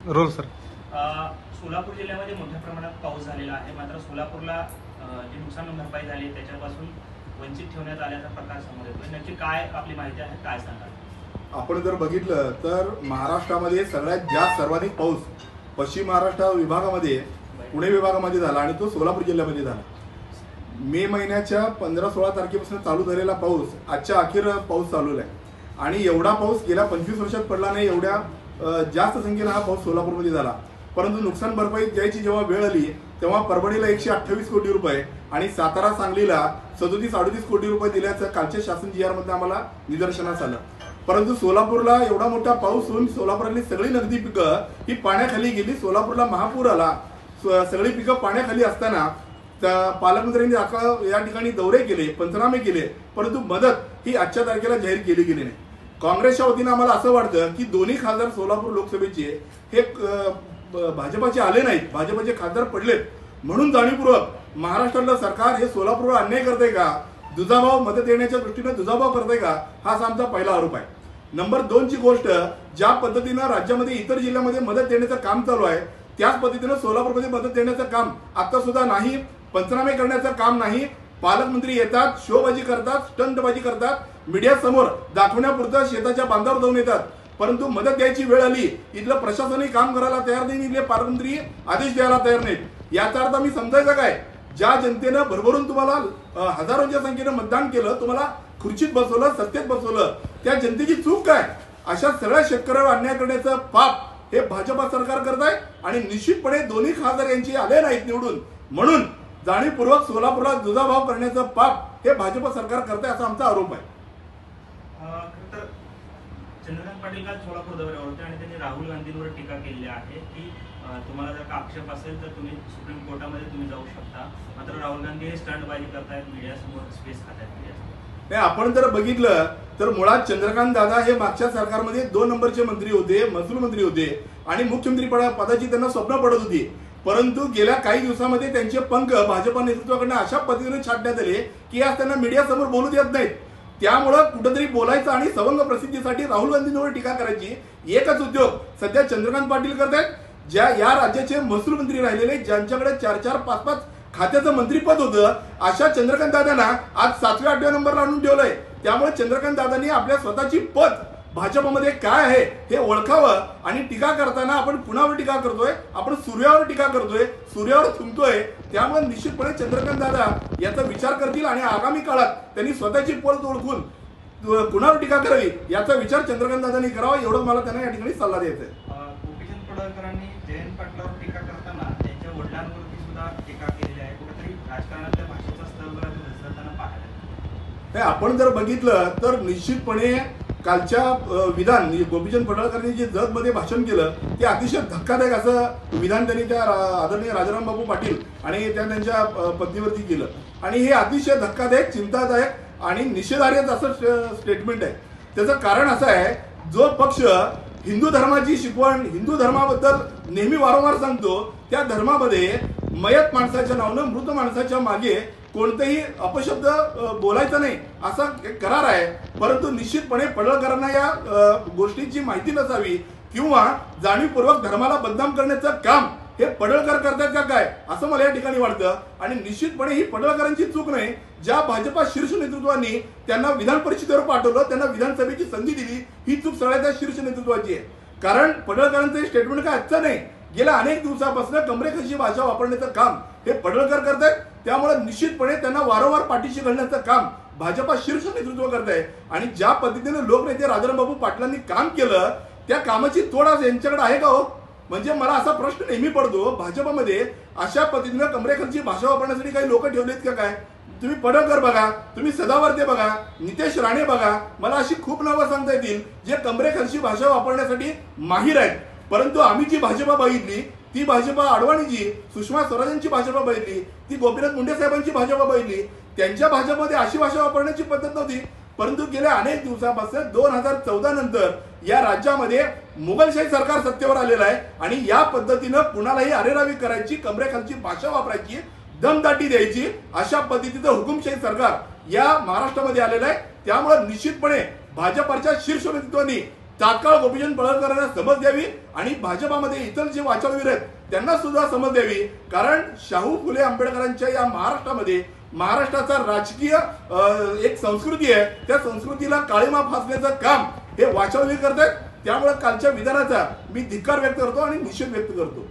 Role sir. Solapur जिल्ह्यामध्ये मोठ्या प्रमाणात पाऊस झालेला आहे, मात्र सोलापूरला जी नुकसान भरपाई झाली त्याच्यापासून वंचित ठेवण्यात आल्याचा प्रकार समोर येतोय. नक्की काय आपली माहिती आहे, काय सांगाल? आपण जर बघितलं तर महाराष्ट्रामध्ये सगळ्यात जास्त सर्वाधिक पाऊस पश्चिम महाराष्ट्र विभागामध्ये पुणे विभागामध्ये झाला आणि तो सोलापूर जिल्ह्यामध्ये झाला. मे महिन्याच्या 15-16 तारखेपासून चालू झालेला पाऊस आजच्या अखेर पाऊस चालू आहे आणि एवढा पाऊस गेल्या 25 वर्षात पडला नाही. एवढ्या जास्त संख्येने हा पाऊस सोलापूरमध्ये झाला. परंतु नुकसान भरपाई द्यायची जेव्हा वेळ आली तेव्हा परभणीला 128 कोटी रुपये आणि सातारा सांगलीला 37-38 कोटी रुपये दिल्याचं कालच्या शासन जी आर मध्ये आम्हाला निदर्शनास आलं. परंतु सोलापूरला एवढा मोठा पाऊस होऊन सोलापुरातली सगळी नगदी पिकं ही पाण्याखाली गेली. सोलापूरला महापूर आला. सगळी पिकं पाण्याखाली असताना पालकमंत्र्यांनी या ठिकाणी दौरे केले, पंचनामे केले, परंतु मदत ही आजच्या तारखेला जाहीर केली गेली नाही. काँग्रेसच्या वतीनं आम्हाला असं वाटतं की दोन्ही खासदार सोलापूर लोकसभेचे हे भाजपाचे आले नाहीत, भाजपाचे खासदार पडलेत म्हणून जाणीवपूर्वक महाराष्ट्रातलं सरकार हे सोलापूरवर अन्याय करतंय का, दुजाभाव मदत देण्याच्या दृष्टीने दुजाभाव करतंय का, हाच आमचा पहिला आरोप आहे. नंबर 2 ची गोष्ट, ज्या पद्धतीनं राज्यामध्ये इतर जिल्ह्यामध्ये मदत देण्याचं काम चालू आहे त्याच पद्धतीनं सोलापूरमध्ये मदत देण्याचं काम आता सुद्धा नाही. पंचनामे करण्याचं काम नाही. पालकमंत्री येतात, शोबाजी करतात, स्टंटबाजी करतात, मीडिया समोर दाखवण्यापुरतं शेताच्या बांधावर जाऊन येतात, परंतु मदत द्यायची वेळ आली इथलं प्रशासनही काम करायला तयार नाही, इथले पालकमंत्री आदेश द्यायला तयार नाहीत. याचा अर्थ मी समजायचं काय, ज्या जनतेनं भरभरून तुम्हाला हजारोंच्या संख्येनं मतदान केलं, तुम्हाला खुर्चीत बसवलं, सत्तेत बसवलं, त्या जनतेची चूक काय? अशा सगळ्या शेतकऱ्यावर अन्याय करण्याचं पाप हे भाजपा सरकार करत आहे आणि निश्चितपणे दोन्ही खासदार यांची आले नाहीत निवडून म्हणून जाणीवपूर्वक सोलापूरला दुजाभाव करण्याचं पाप हे भाजप सरकार करते असा आमचा आरोप आहे. तर चंद्रकांत पाटील काल सोलापूर दौऱ्यावर होते आणि त्यांनी राहुल गांधींवर टीका केली आहे की तुम्हाला जर का आक्षेप असेल तर तुम्ही सुप्रीम कोर्टामध्ये तुम्ही जाऊ शकता, मात्र राहुल गांधी हे स्टंटबाजी करतायत, मीडियासमोर स्पेस खातायत मीडियासमोर. नाही, आपण जर बघितलं तर मुळात चंद्रकांत दादा हे मागच्या सरकारमध्ये 2 नंबरचे मंत्री होते, महसूल मंत्री होते आणि मुख्यमंत्री पदाची त्यांना स्वप्न पडत होती. परंतु गेल्या काही दिवसामध्ये त्यांचे पंख भाजपा नेतृत्वाकडून अशा पद्धतीने छाटण्यात आले की आज त्यांना मीडिया समोर बोलू देत नाहीत. त्यामुळं कुठेतरी बोलायचं आणि सवंग प्रसिद्धीसाठी राहुल गांधींवर टीका करायची एकच उद्योग सध्या चंद्रकांत पाटील करतायत. ज्या या राज्याचे महसूल मंत्री राहिलेले, ज्यांच्याकडे 4-4, 5-5 खात्याचं मंत्रीपद होतं, अशा चंद्रकांत दादांना आज 7व्या-8व्या नंबरला आणून ठेवलंय. त्यामुळे चंद्रकांत दादांनी आपल्या स्वतःची पद भाजपमध्ये काय आहे हे ओळखावं आणि टीका करताना आपण कुणावर टीका करतोय, आपण सूर्यावर टीका करतोय, सूर्यावर थुंकतोय. त्यामुळे निश्चितपणे चंद्रकांत दादा याचा विचार करतील आणि आगामी काळात त्यांनी स्वतःची पद ओळखून कुणावर टीका करावी याचा विचार चंद्रकांत दादांनी करावा, एवढं मला त्यांना या ठिकाणी सल्ला द्यायचा आहे. गोपीचंद पडळकरांनी जयंत पाटलावर टीका करताना त्यांच्या वडिलांवरती सुद्धा टीका केलेली आहे. कुठेतरी राजकारणातल्या भाषेचा स्तर घसरताना पाहायला. आपण जर बघितलं तर निश्चितपणे कालच्या विधान गोपीचंद पडळकरांनी जे जगमध्ये भाषण केलं ते अतिशय धक्कादायक असं विधान त्यांनी त्या आदरणीय राजाराम बापू पाटील आणि त्यांच्या पत्नीवरती केलं आणि हे अतिशय धक्कादायक, चिंतादायक आणि निषेधार्ह असं स्टेटमेंट आहे. त्याचं कारण असं आहे, जो पक्ष हिंदू धर्माची शिकवण, हिंदू धर्माबद्दल नेहमी वारंवार सांगतो, त्या धर्मामध्ये मयत माणसाच्या नावानं, मृत माणसाच्या मागे कोणतेही अपशब्द बोलायचा नाही असा करार आहे. परंतु निश्चितपणे पडळकरांना या गोष्टीची माहिती नसावी किंवा जाणीवपूर्वक धर्माला बदनाम करण्याचं काम हे पडळकर करतात का काय असं मला या ठिकाणी वाटतं. आणि निश्चितपणे ही पडळकरांची चूक नाही. ज्या भाजपा शीर्ष नेतृत्वानी त्यांना विधान परिषदेवर पाठवलं, त्यांना विधानसभेची संधी दिली, ही चूक सगळ्या शीर्ष नेतृत्वाची आहे. कारण पडळकरांचं स्टेटमेंट काय आजचं नाही, गेल्या अनेक दिवसापासून कमरेखालची भाषा वापरण्याचं काम हे पडळकर करतायत. त्यामुळे निश्चितपणे त्यांना वारंवार पाठीशी घालण्याचं काम भाजपा शीर्ष नेतृत्व करत आहे. आणि ज्या पद्धतीने लोकनेते राजाराम बापू पाटलांनी काम केलं त्या कामाची तोड आज यांच्याकडे आहे का हो? म्हणजे मला असा प्रश्न नेहमी पडतो, भाजपमध्ये अशा पद्धतीने कमरेखालची भाषा वापरण्यासाठी काही लोक ठेवलेत का काय? तुम्ही पडळकर बघा, तुम्ही सदावर्ते बघा, नितेश राणे बघा, मला अशी खूप नावं सांगता येतील जे कमरेखालची भाषा वापरण्यासाठी माहीर आहेत. परंतु आम्ही जी भाजपा बघितली ती भाजपा अडवाणीची, सुषमा स्वराजांची भाजपा बघितली, ती गोपीनाथ मुंडे साहेबांची भाजपा बघितली, त्यांच्या भाजपमध्ये अशी भाषा वापरण्याची पद्धत नव्हती. परंतु गेल्या अनेक दिवसापासून 2014 नंतर या राज्यामध्ये मुघलशाही सरकार सत्तेवर आलेलं आहे आणि या पद्धतीनं कुणालाही अरेरावी करायची, कमरेखालची भाषा वापरायची, दमदाटी द्यायची, अशा पद्धतीचं हुकुमशाही सरकार या महाराष्ट्रामध्ये आलेलं आहे. त्यामुळे निश्चितपणे भाजपच्या शीर्ष नेतृत्वानी तात्काळ गोपीचंद पडळकरांना समज द्यावी आणि भाजपामध्ये इतर जे वाचाळवीर आहेत त्यांना सुद्धा समज द्यावी. कारण शाहू फुले आंबेडकरांच्या या महाराष्ट्रामध्ये महाराष्ट्राचा राजकीय एक संस्कृती आहे, त्या संस्कृतीला काळीमा फासण्याचं काम हे वाचाळवीर करतात. त्यामुळे कालच्या विधानाचा मी धिक्कार व्यक्त करतो आणि निषेध व्यक्त करतो.